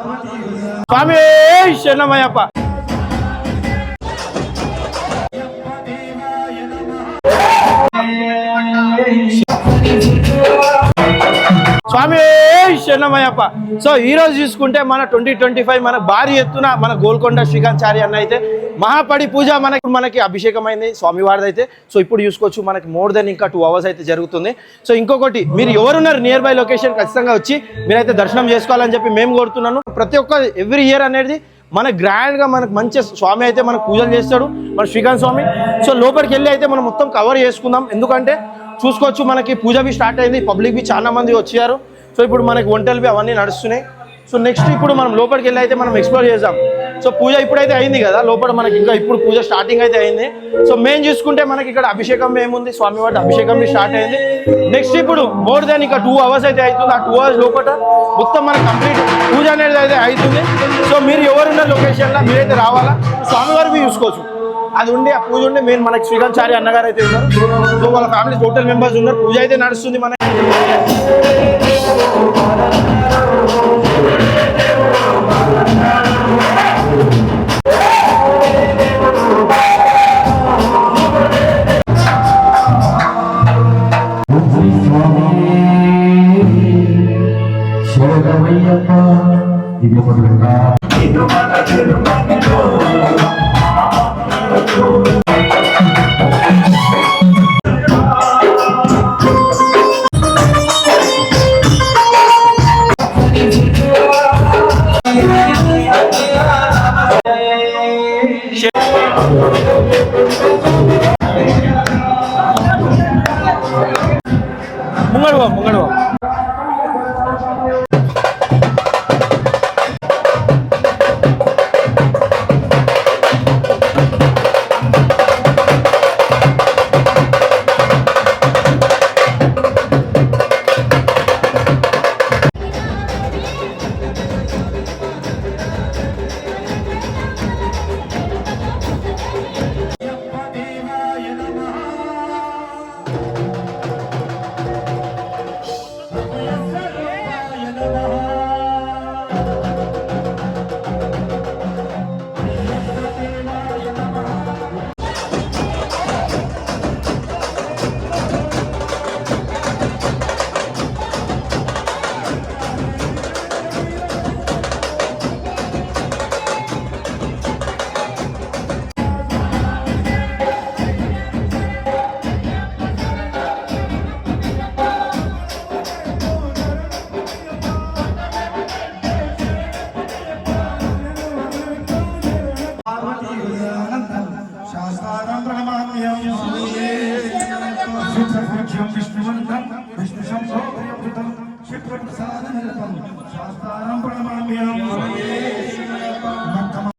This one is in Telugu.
స్వామి శరణమయ్యప్ప. స్వామి శరణమయ్యప్ప. సో ఈ రోజు చూసుకుంటే మన 2025 మన భారీ ఎత్తున మన గోల్కొండ శ్రీకాంత్ చారి అన్న అయితే మహాపడి పూజ మనకి అభిషేకం అయింది స్వామివారిది అయితే. సో ఇప్పుడు చూసుకోవచ్చు మనకి మోర్ దెన్ ఇంకా 2 hours అయితే జరుగుతుంది. సో ఇంకొకటి మీరు ఎవరున్నారు నియర్ బై లొకేషన్ ఖచ్చితంగా వచ్చి మీరైతే దర్శనం చేసుకోవాలని చెప్పి మేము కోరుతున్నాను. ప్రతి ఒక్క ఎవ్రీ ఇయర్ అనేది మన గ్రాండ్గా మనకు మంచి స్వామి అయితే మనకు పూజలు చేస్తాడు మన శ్రీకాంత్ స్వామి. సో లోపలికి వెళ్ళి అయితే మనం మొత్తం కవర్ చేసుకుందాం. ఎందుకంటే చూసుకోవచ్చు మనకి పూజ బి స్టార్ట్ అయింది, పబ్లిక్ బి చాలా మంది వచ్చారు. సో ఇప్పుడు మనకి వంటలు బి అవన్నీ నడుస్తున్నాయి. సో నెక్స్ట్ ఇప్పుడు మనం లోపలికి వెళ్ళి అయితే మనం ఎక్స్ప్లోర్ చేద్దాం. సో పూజ ఇప్పుడైతే అయింది కదా లోపల, మనకి ఇంకా ఇప్పుడు పూజ స్టార్టింగ్ అయితే అయింది. సో మెయిన్ చూసుకుంటే మనకి ఇక్కడ అభిషేకం ఏముంది, స్వామివారి అభిషేకం స్టార్ట్ అయింది. నెక్స్ట్ ఇప్పుడు మోర్ దెన్ ఇంకా 2 hours అయితే అవుతుంది. ఆ 2 hours లోపల మొత్తం మనకి కంప్లీట్ పూజ అనేది అయితే అవుతుంది. సో మీరు ఎవరున్న లొకేషన్లో మీరైతే రావాలా, స్వామివారికి చూసుకోవచ్చు. అది ఉండి ఆ పూజ ఉండి మెయిన్ మనకి శ్రీకాంత్ చారి అన్నగారు అయితే ఉన్నారు. సో వాళ్ళ ఫ్యామిలీ టోటల్ మెంబర్స్ ఉన్నారు. పూజ అయితే నడుస్తుంది మనకి. ముంగడువా విష్ణు శంభో క్షిప్ర ప్రసాద శాస్త్రారం ప్రణమామ్యం.